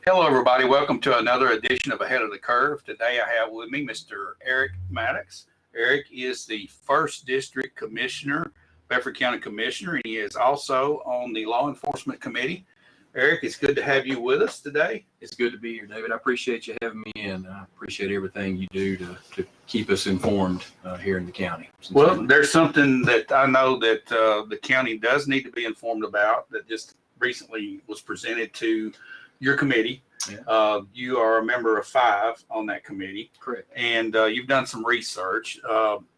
Hello, everybody. Welcome to another edition of Ahead of the Curve. Today I have with me Mr. Eric Maddox. Eric is the 1st District Commissioner, Bedford County Commissioner, and he is also on the Law Enforcement Committee. Eric, it's good to have you with us today. It's good to be here, David. I appreciate you having me in. I appreciate everything you do to keep us informed here in the county. Well, there's something that I know that the county does need to be informed about that just recently was presented to your committee. Yeah. You are a member of 5 on that committee. Correct. And you've done some research.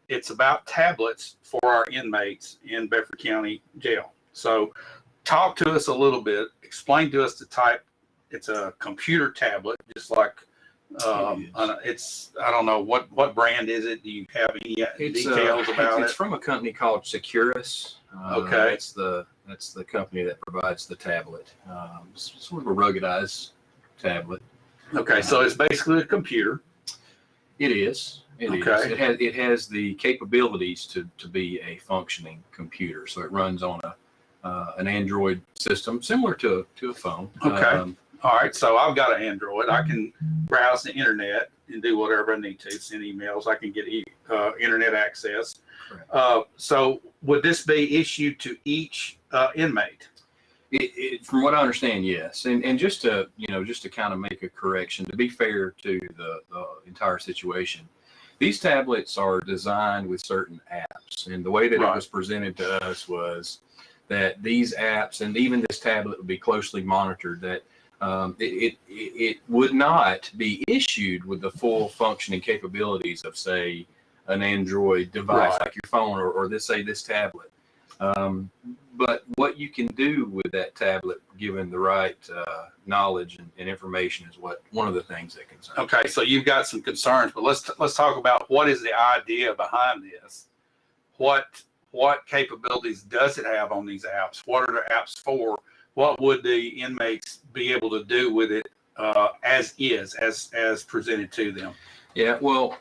It's about tablets for our inmates in Bedford County Jail. So talk to us a little bit. Explain to us the type. It's a computer tablet, just like it's, I don't know, what brand is it? Do you have any details about it? It's from a company called Securus. Okay. That's the company that provides the tablet. It's sort of a ruggedized tablet. Okay, so it's basically a computer. It is. Okay. It has the capabilities to be a functioning computer. So it runs on an Android system similar to a phone. Okay. All right. So I've got an Android. I can browse the internet and do whatever I need to. Send emails. I can get internet access. So would this be issued to each inmate? From what I understand, yes. And just to kind of make a correction, to be fair to the entire situation, these tablets are designed with certain apps. And the way that it was presented to us was that these apps and even this tablet would be closely monitored, that it would not be issued with the full functioning capabilities of, say, an Android device like your phone or this tablet. But what you can do with that tablet, given the right knowledge and information, is one of the things that concerns. Okay, so you've got some concerns, but let's talk about what is the idea behind this. What capabilities does it have on these apps? What are the apps for? What would the inmates be able to do with it as presented to them? Yeah, well,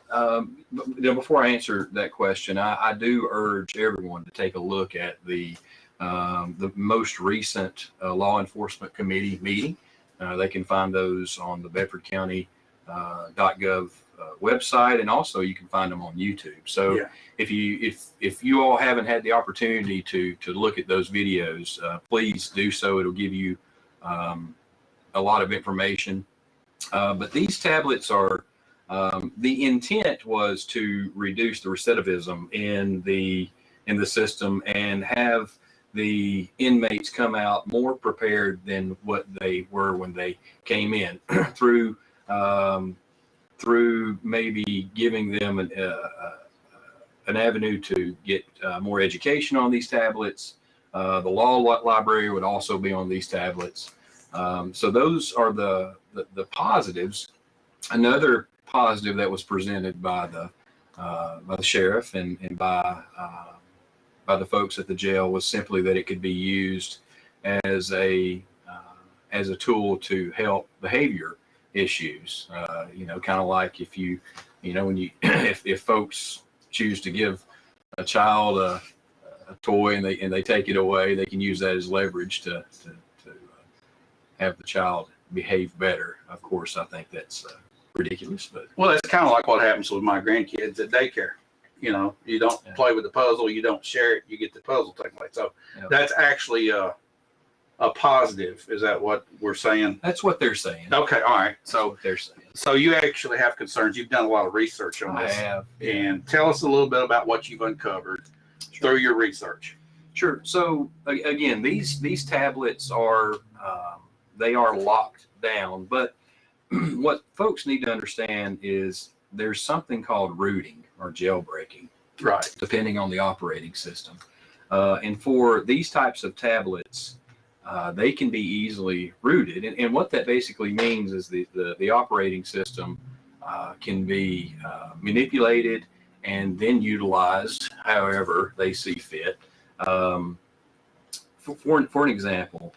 before I answer that question, I do urge everyone to take a look at the most recent Law Enforcement Committee meeting. They can find those on the Bedford County .gov website, and also you can find them on YouTube. So if you all haven't had the opportunity to look at those videos, please do so. It'll give you a lot of information. But these tablets are the intent was to reduce the recidivism in the system and have the inmates come out more prepared than what they were when they came in through maybe giving them an avenue to get more education on these tablets. The law library would also be on these tablets. So those are the positives. Another positive that was presented by the sheriff and by the folks at the jail was simply that it could be used as a tool to help behavior issues. Kind of like if if folks choose to give a child a toy and they take it away, they can use that as leverage to have the child behave better. Of course, I think that's ridiculous, but well, it's kind of like what happens with my grandkids at daycare. You don't play with the puzzle, you don't share it, you get the puzzle taken away. So that's actually a positive. Is that what we're saying? That's what they're saying. Okay, all right. So they're saying. So you actually have concerns. You've done a lot of research on this. I have. And tell us a little bit about what you've uncovered through your research. Sure. So again, these tablets are they are locked down, but what folks need to understand is there's something called rooting or jailbreaking, right? Depending on the operating system. And for these types of tablets, they can be easily rooted. And what that basically means is the operating system can be manipulated and then utilized however they see fit. For an example,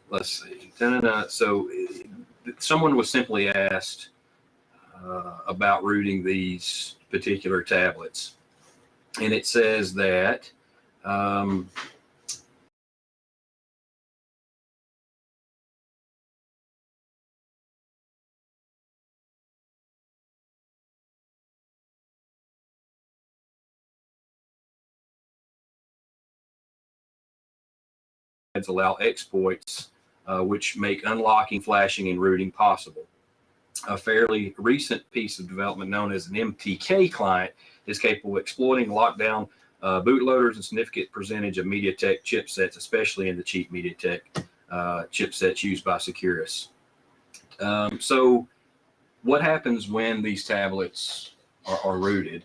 let's see. So someone was simply asked about rooting these particular tablets, and it says that allow exploits which make unlocking, flashing, and rooting possible. A fairly recent piece of development known as an MTK client is capable of exploiting lockdown bootloaders and significant percentage of MediaTek chipsets, especially in the cheap MediaTek chipsets used by Securus. So what happens when these tablets are rooted?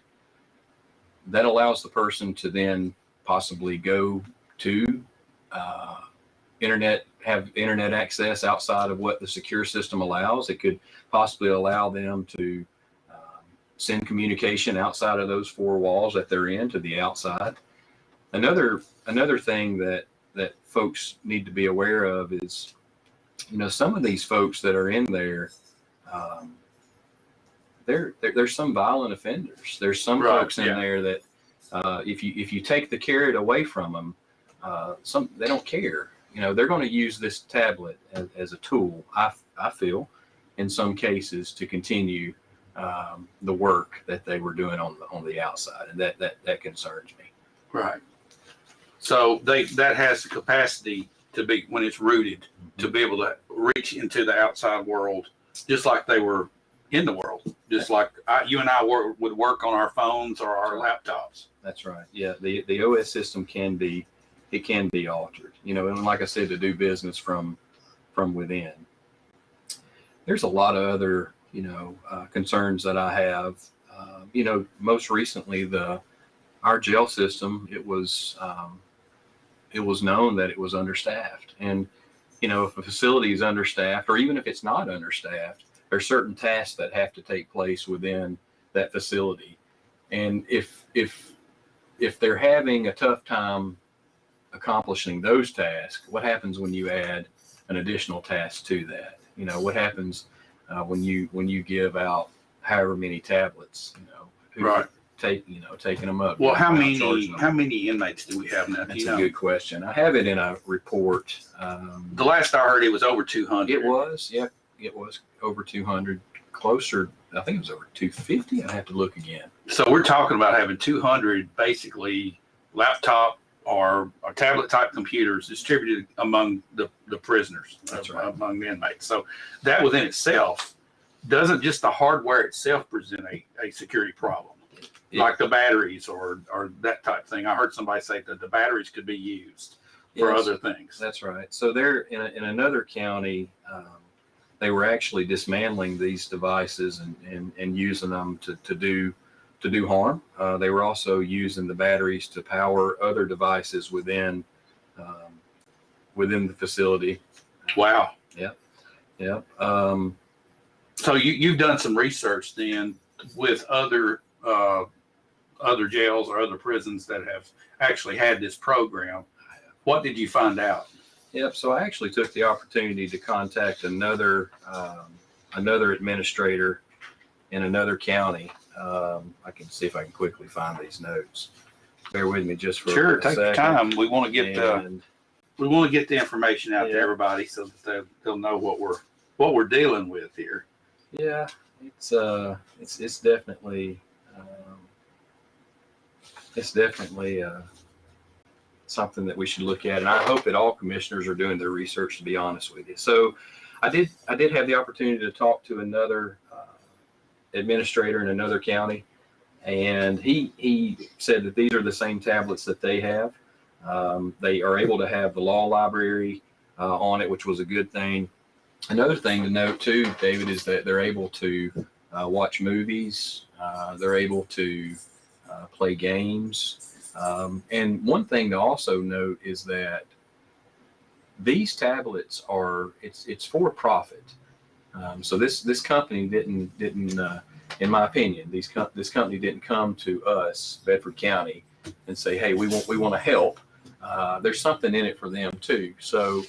That allows the person to then possibly go to have internet access outside of what the secure system allows. It could possibly allow them to send communication outside of those four walls that they're in to the outside. Another thing that folks need to be aware of is, some of these folks that are in there, there's some violent offenders. There's some folks in there that if you take the carrot away from them, they don't care. They're going to use this tablet as a tool, I feel, in some cases, to continue the work that they were doing on the outside, and that concerns me. Right. So that has the capacity to be, when it's rooted, to be able to reach into the outside world, just like they were in the world, just like you and I would work on our phones or our laptops. That's right. Yeah, the OS system can be altered. And like I said, to do business from within. There's a lot of other concerns that I have. Most recently, our jail system, it was known that it was understaffed, and if a facility is understaffed, or even if it's not understaffed, there's certain tasks that have to take place within that facility, and if they're having a tough time accomplishing those tasks, what happens when you add an additional task to that? What happens when you give out however many tablets? Right. Taking them up. Well, how many inmates do we have now? That's a good question. I have it in a report. The last I heard, it was over 200. It was, yeah, it was over 200. Closer, I think it was over 250. I have to look again. So we're talking about having 200 basically laptop or tablet type computers distributed among the prisoners. That's right. Among the inmates. So that within itself, doesn't just the hardware itself present a security problem? Like the batteries or that type of thing. I heard somebody say that the batteries could be used for other things. That's right. So they're in another county, they were actually dismantling these devices and using them to do harm. They were also using the batteries to power other devices within the facility. Wow. Yeah. So you've done some research then with other jails or other prisons that have actually had this program. What did you find out? Yep. So I actually took the opportunity to contact another administrator in another county. I can see if I can quickly find these notes. Bear with me just for a second. Take your time. We want to get the information out to everybody so that they'll know what we're dealing with here. Yeah, it's definitely something that we should look at, and I hope that all commissioners are doing their research, to be honest with you. So I did have the opportunity to talk to another administrator in another county, and he said that these are the same tablets that they have. They are able to have the law library on it, which was a good thing. Another thing to note too, David, is that they're able to watch movies. They're able to play games. And one thing to also note is that these tablets it's for profit. So this company didn't in my opinion, this company didn't come to us, Bedford County, and say, hey, we want to help. There's something in it for them too. So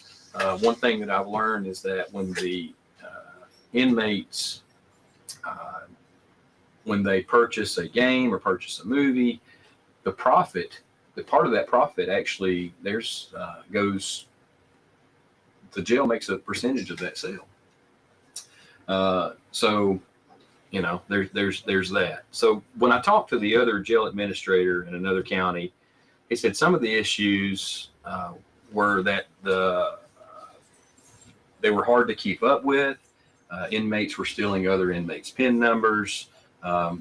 one thing that I've learned is that when the inmates, when they purchase a game or purchase a movie, the part of that profit actually goes, the jail makes a percentage of that sale. So there's that. So when I talked to the other jail administrator in another county, he said some of the issues were that they were hard to keep up with. Inmates were stealing other inmates' PIN numbers.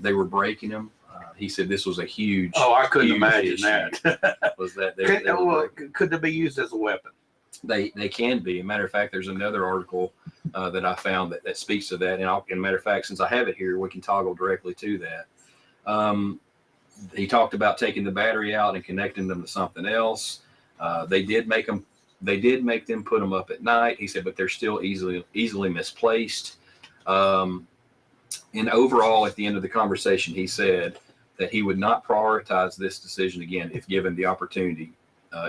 They were breaking them. He said this was a huge. Oh, I couldn't huge imagine issue, that. was that they were Could they be used as a weapon? They can be. As a matter of fact, there's another article that I found that speaks to that. And as a matter of fact, since I have it here, we can toggle directly to that. He talked about taking the battery out and connecting them to something else. They did make them put them up at night. He said, but they're still easily misplaced. And overall, at the end of the conversation, he said that he would not prioritize this decision again if given the opportunity.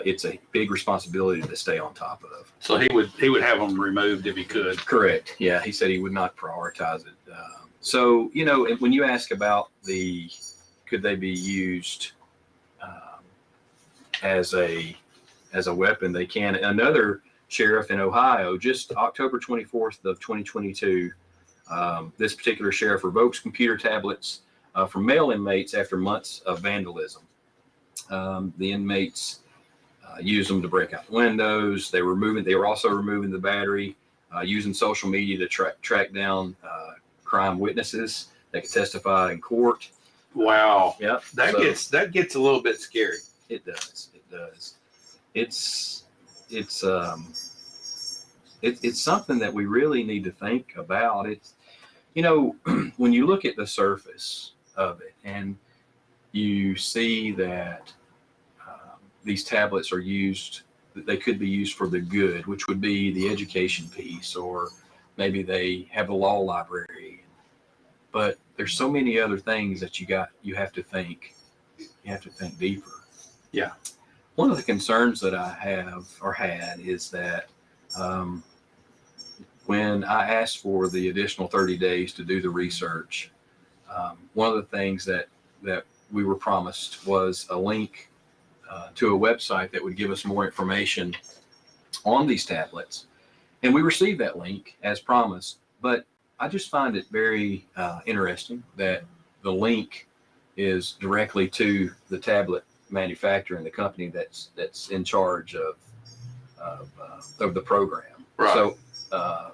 It's a big responsibility to stay on top of. So he would have them removed if he could. Correct. Yeah, he said he would not prioritize it. So when you ask about could they be used as a weapon, they can. Another sheriff in Ohio, just October 24th of 2022, this particular sheriff revokes computer tablets from male inmates after months of vandalism. The inmates used them to break out windows. They were also removing the battery, using social media to track down crime witnesses that could testify in court. Wow. Yep. That gets a little bit scary. It does. It's something that we really need to think about. It's, when you look at the surface of it and you see that these tablets are used, they could be used for the good, which would be the education piece, or maybe they have a law library. But there's so many other things that you have to think deeper. Yeah. One of the concerns that I have or had is that when I asked for the additional 30 days to do the research, one of the things that we were promised was a link to a website that would give us more information on these tablets. And we received that link as promised, but I just find it very interesting that the link is directly to the tablet manufacturer and the company that's in charge of the program. Right. So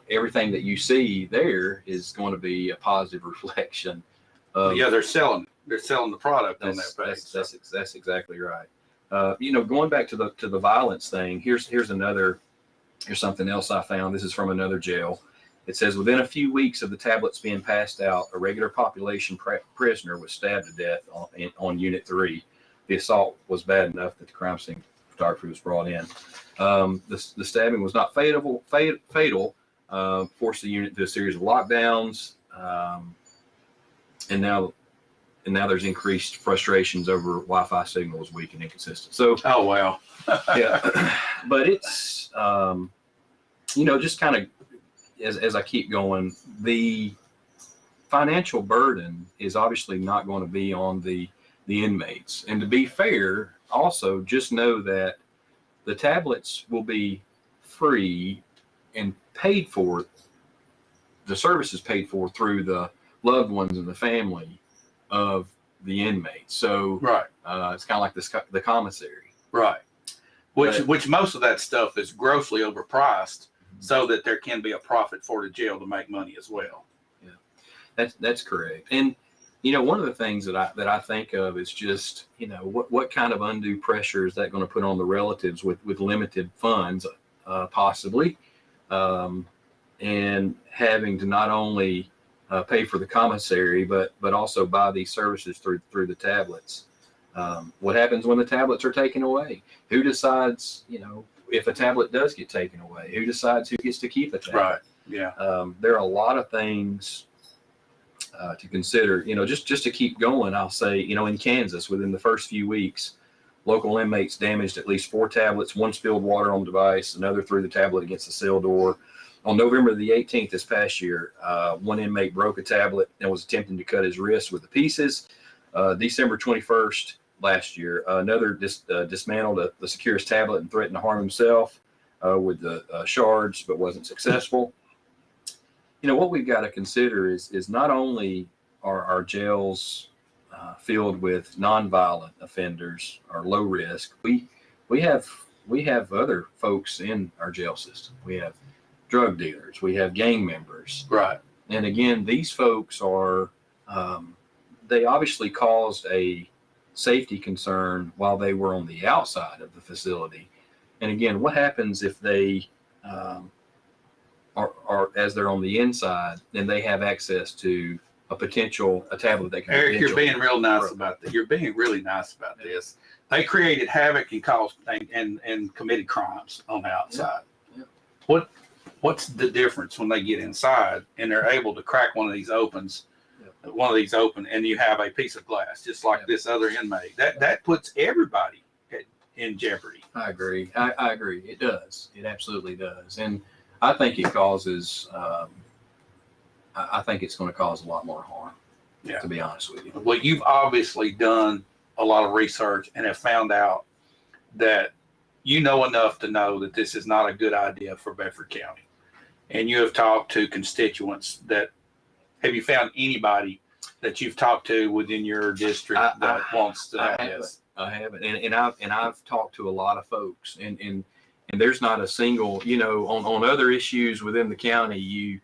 everything that you see there is going to be a positive reflection of. Yeah, they're selling the product on that page. That's exactly right. Going back to the violence thing, here's something else I found. This is from another jail. It says, within a few weeks of the tablets being passed out, a regular population prisoner was stabbed to death on Unit 3. The assault was bad enough that the crime scene photography was brought in. The stabbing was not fatal, forced the unit to a series of lockdowns, and now there's increased frustrations over Wi-Fi signals weak and inconsistent. So, oh wow, yeah, but it's just kind of as I keep going, the financial burden is obviously not going to be on the inmates. And to be fair, also just know that the tablets will be free and paid for. The service is paid for through the loved ones and the family of the inmates. So right, it's kind of like the commissary. Right. Which most of that stuff is grossly overpriced, so that there can be a profit for the jail to make money as well. Yeah, that's correct. And one of the things that I think of is just what kind of undue pressure is that going to put on the relatives with limited funds, possibly, and having to not only pay for the commissary but also buy these services through the tablets. What happens when the tablets are taken away? Who decides, if a tablet does get taken away? Who decides who gets to keep a tablet? Right. Yeah. There are a lot of things to consider. Just to keep going, I'll say, in Kansas, within the first few weeks, local inmates damaged at least 4 tablets. One spilled water on the device. Another threw the tablet against the cell door. On November the 18th this past year, one inmate broke a tablet and was attempting to cut his wrist with the pieces. December 21st last year, another dismantled the Securus tablet and threatened to harm himself with the shards, but wasn't successful. What we've got to consider is not only are our jails filled with nonviolent offenders or low risk, we have we have other folks in our jail system. We have drug dealers, we have gang members. Right. And again, these folks are, they obviously caused a safety concern while they were on the outside of the facility. And again, what happens if they are as they're on the inside, then they have access to a tablet that can. Eric, you're being real nice about that. You're being really nice about this. They created havoc and caused and committed crimes on the outside. Yeah. What's the difference when they get inside and they're able to crack one of these open, and you have a piece of glass, just like this other inmate? That puts everybody in jeopardy. I agree. I agree. It does. It absolutely does. And I think it causes, I think it's going to cause a lot more harm, to be honest with you. Well, you've obviously done a lot of research and have found out that you know enough to know that this is not a good idea for Bedford County. And you have talked to constituents have you found anybody that you've talked to within your district that wants to have this? I haven't, and I've talked to a lot of folks, and there's not a single, on other issues within the county, you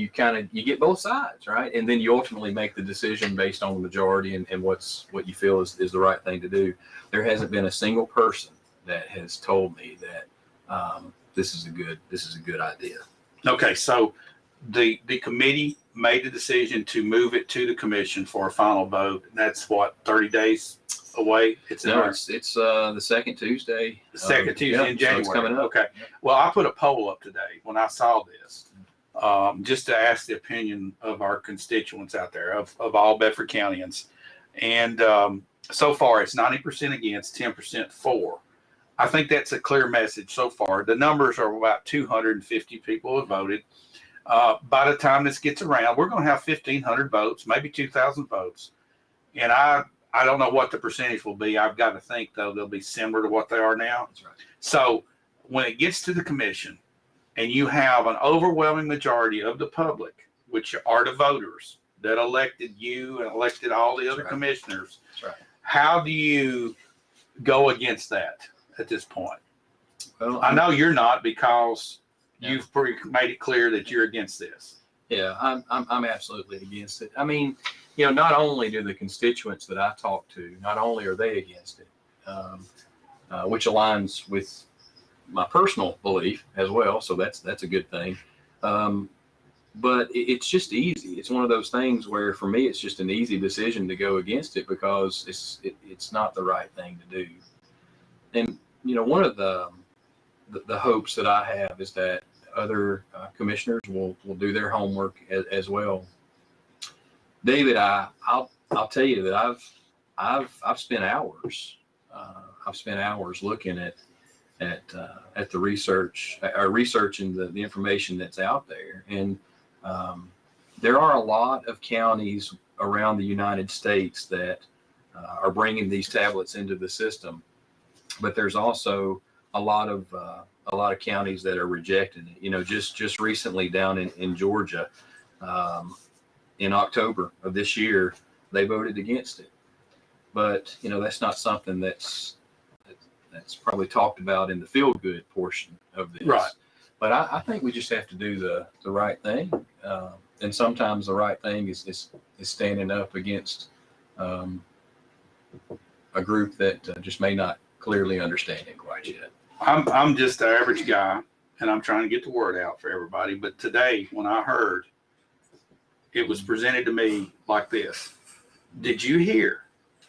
get both sides, right? And then you ultimately make the decision based on the majority and what you feel is the right thing to do. There hasn't been a single person that has told me that this is a good idea. Okay, so the committee made the decision to move it to the commission for a final vote. And that's what, 30 days away? It's the second Tuesday. Second Tuesday in January. So it's coming up. Okay. Well, I put a poll up today when I saw this, just to ask the opinion of our constituents out there, of all Bedford Countyans. And so far, it's 90% against, 10% for. I think that's a clear message so far. The numbers are about 250 people have voted. By the time this gets around, we're going to have 1,500 votes, maybe 2,000 votes. And I don't know what the percentage will be. I've got to think, though, they'll be similar to what they are now. That's right. So when it gets to the commission and you have an overwhelming majority of the public, which are the voters that elected you and elected all the other commissioners, that's right. How do you go against that at this point? Well, I know you're not, because you've made it clear that you're against this. Yeah, I'm absolutely against it. I mean, not only do the constituents that I talk to, not only are they against it, which aligns with my personal belief as well. So that's a good thing. But it's just easy. It's one of those things where, for me, it's just an easy decision to go against it because it's not the right thing to do. And one of the hopes that I have is that other commissioners will do their homework as well. David, I'll tell you that I've spent hours. I've spent hours looking at the research, researching the information that's out there, and there are a lot of counties around the United States that are bringing these tablets into the system, but there's also a lot of counties that are rejecting it. Just recently down in Georgia, in October of this year, they voted against it. But that's not something that's probably talked about in the feel-good portion of this. Right. But I think we just have to do the right thing, and sometimes the right thing is standing up against a group that just may not clearly understand it quite yet. I'm just an average guy, and I'm trying to get the word out for everybody. But today, when I heard it was presented to me like this, did you hear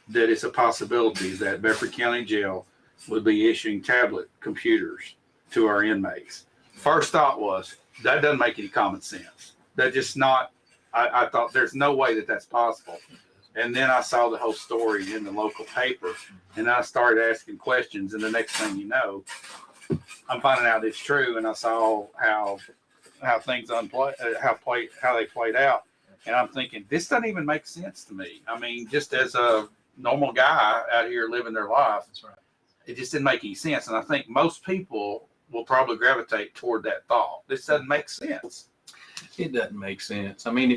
that it's a possibility that Bedford County Jail would be issuing tablet computers to our inmates? First thought was, that doesn't make any common sense. That just not, I thought there's no way that that's possible. And then I saw the whole story in the local paper, and I started asking questions, and the next thing you know, I'm finding out it's true. And I saw how things how they played out, and I'm thinking, this doesn't even make sense to me. I mean, just as a normal guy out here living their life, That's right. It just didn't make any sense. And I think most people will probably gravitate toward that thought. This doesn't make sense. It doesn't make sense. I mean,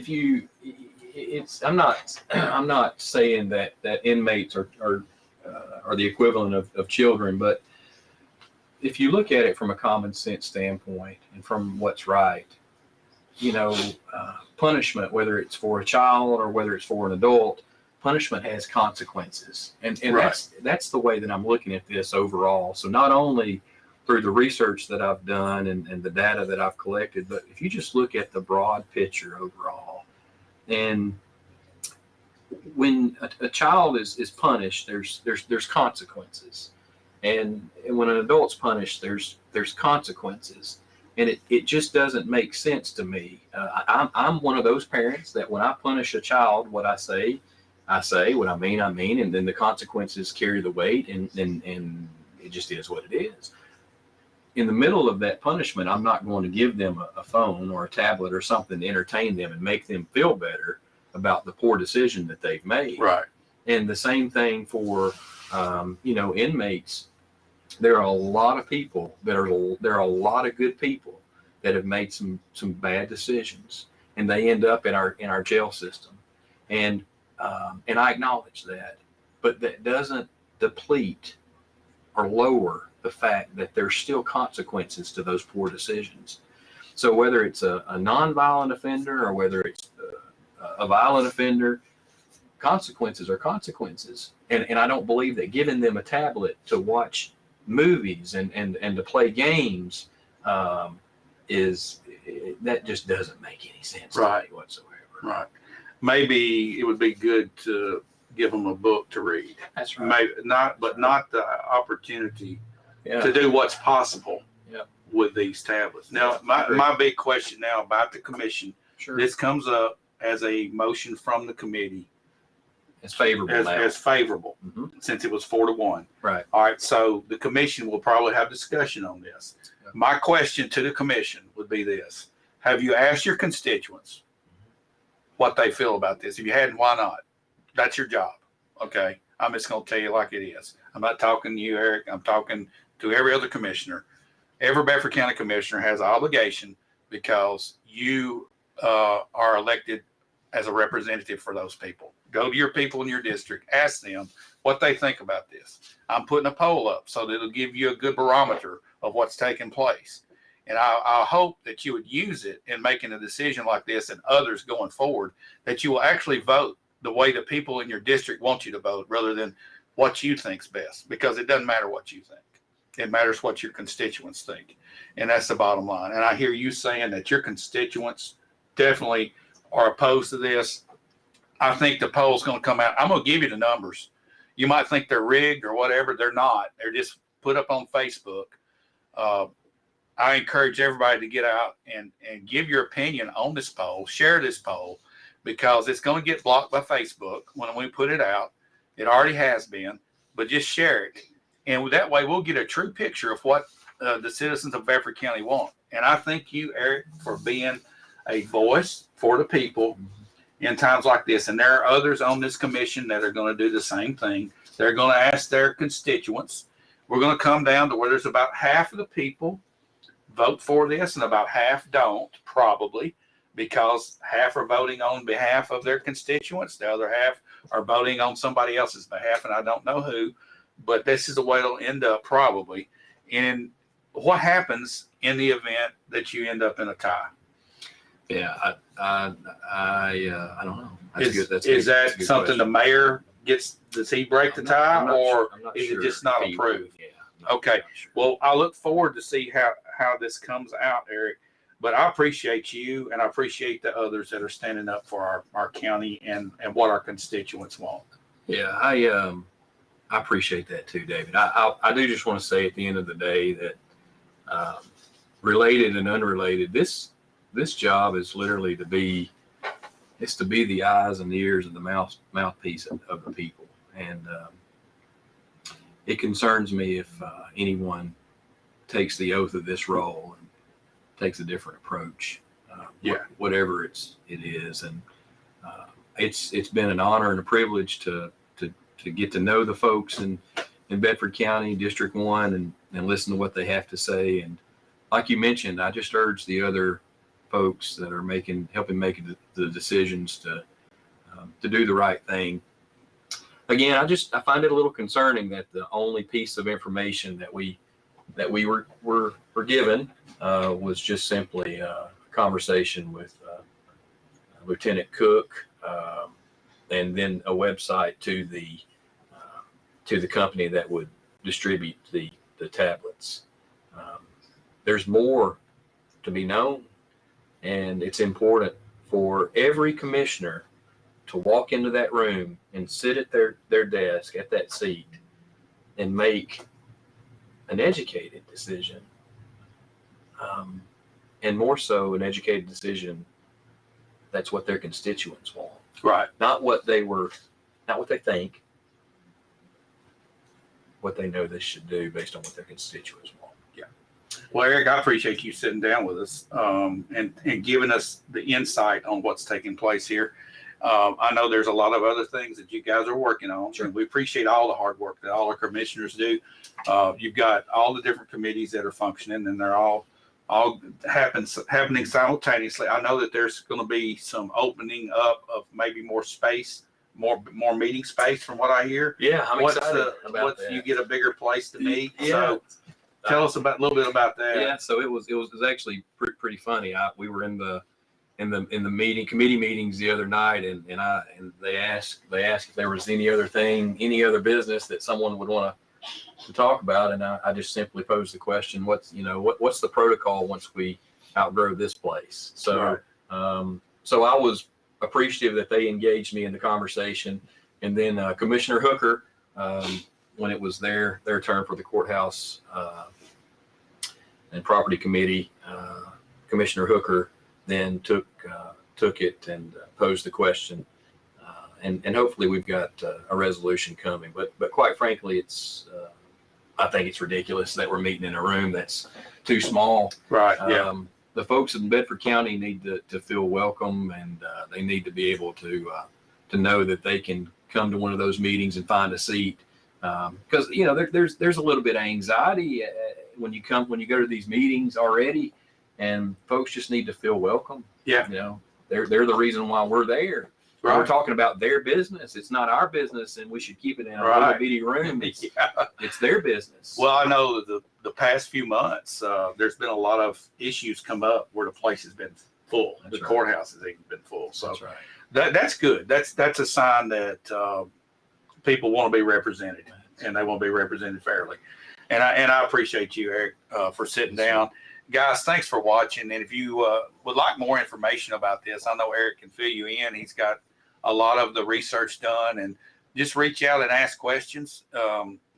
I'm not saying that inmates are the equivalent of children, but if you look at it from a common sense standpoint and from what's right, punishment, whether it's for a child or whether it's for an adult, punishment has consequences. And Right. that's the way that I'm looking at this overall. So not only through the research that I've done and the data that I've collected, but if you just look at the broad picture overall, and when a child is punished, there's consequences. And when an adult's punished, there's consequences. And it just doesn't make sense to me. I'm one of those parents that when I punish a child, what I say, what I mean, and then the consequences carry the weight, and it just is what it is. In the middle of that punishment, I'm not going to give them a phone or a tablet or something to entertain them and make them feel better about the poor decision that they've made. Right. And the same thing for, inmates. There are a lot of people there are a lot of good people that have made some bad decisions, and they end up in our jail system. And I acknowledge that, but that doesn't deplete or lower the fact that there's still consequences to those poor decisions. So whether it's a nonviolent offender or whether it's a violent offender, consequences are consequences. And I don't believe that giving them a tablet to watch movies and to play games that just doesn't make any sense Right. to me whatsoever. Right. Maybe it would be good to give them a book to read. That's right. Maybe not the opportunity Yeah. to do what's possible Yep. with these tablets. Now, my big question now about the commission, Sure. this comes up as a motion from the committee It's favorable now. as favorable, Mhm. since it was 4-1. Right. All right, so the commission will probably have discussion on this. Yep. My question to the commission would be this: have you asked your constituents what they feel about this? If you hadn't, why not? That's your job. Okay, I'm just going to tell you like it is. I'm not talking to you, Eric. I'm talking to every other commissioner. Every Bedford County commissioner has an obligation, because you are elected as a representative for those people. Go to your people in your district, ask them what they think about this. I'm putting a poll up so that it'll give you a good barometer of what's taking place. And I hope that you would use it in making a decision like this and others going forward, that you will actually vote the way the people in your district want you to vote rather than what you think's best, because it doesn't matter what you think. It matters what your constituents think. And that's the bottom line. And I hear you saying that your constituents definitely are opposed to this. I think the poll's going to come out. I'm going to give you the numbers. You might think they're rigged or whatever. They're not. They're just put up on Facebook. I encourage everybody to get out and give your opinion on this poll. Share this poll, because it's going to get blocked by Facebook when we put it out. It already has been, but just share it. And that way we'll get a true picture of what the citizens of Bedford County want. And I thank you, Eric, for being a voice for the people in times like this. And there are others on this commission that are going to do the same thing. They're going to ask their constituents. We're going to come down to where there's about half of the people vote for this and about half don't, probably, because half are voting on behalf of their constituents. The other half are voting on somebody else's behalf, and I don't know who, but this is the way it'll end up probably. And what happens in the event that you end up in a tie? Yeah, I don't know. Is that's that a good something question. the mayor gets? Does he break the tie, I'm not or is sure it just not if he approved? would. Yeah, Okay. not sure. Well, I look forward to see how this comes out, Eric. But I appreciate you, and I appreciate the others that are standing up for our county and what our constituents want. Yeah, I appreciate that too, David. I do just want to say at the end of the day that related and unrelated, this job is literally to be the eyes and the ears and the mouthpiece of the people. And it concerns me if anyone takes the oath of this role and takes a different approach, whatever it is. And it's been an honor and a privilege to get to know the folks in Bedford County, District 1, and listen to what they have to say. And like you mentioned, I just urge the other folks that are helping make the decisions to do the right thing. Again, I find it a little concerning that the only piece of information that we that we were given was just simply a conversation with Lieutenant Cook, and then a website to the company that would distribute the tablets. There's more to be known, and it's important for every commissioner to walk into that room and sit at their desk at that seat and make an educated decision, and more so an educated decision that's what their constituents want. Right. Not what they think, what they know they should do based on what their constituents want. Yeah. Well, Eric, I appreciate you sitting down with us and giving us the insight on what's taking place here. I know there's a lot of other things that you guys are working on. Sure. And we appreciate all the hard work that all our commissioners do. You've got all the different committees that are functioning, and they're all happening simultaneously. I know that there's going to be some opening up of maybe more space, more meeting space, from what I hear. Yeah, I'm excited about that. You get a bigger place to meet. Yeah. So tell us a little bit about that. Yeah, so it was actually pretty funny. We were in the committee meetings the other night, and they asked if there was any other business that someone would want to talk about, and I just simply posed the question: what's the protocol once we outgrow this place? So Right. So I was appreciative that they engaged me in the conversation, and then Commissioner Hooker, when it was their turn for the courthouse and property committee, Commissioner Hooker then took it and posed the question, and hopefully we've got a resolution coming. But quite frankly, I think it's ridiculous that we're meeting in a room that's too small. Right. Yeah. The folks in Bedford County need to feel welcome, and they need to be able to know that they can come to one of those meetings and find a seat. Because there's a little bit of anxiety when you go to these meetings already, and folks just need to feel welcome. Yeah. They're the reason why we're there. Right. We're talking about their business. It's not our business, and we should keep it in a little bitty room. It's their business. Well, I know the past few months, there's been a lot of issues come up where the place has been full. That's the right. courthouse has even been full. So That's right. that's good. That's a sign that people want to be represented, and they want to be represented fairly. And I appreciate you, Eric, for sitting down. Guys, thanks for watching. And if you would like more information about this, I know Eric can fill you in. He's got a lot of the research done, and just reach out and ask questions.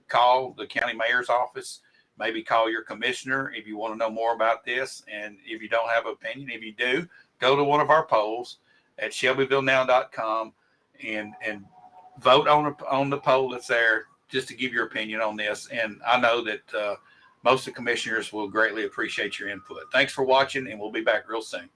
Call the county mayor's office, maybe call your commissioner if you want to know more about this. And if you don't have an opinion, if you do, go to one of our polls at shelbyvillenow.com and vote on the poll that's there, just to give your opinion on this. And I know that most of the commissioners will greatly appreciate your input. Thanks for watching, and we'll be back real soon.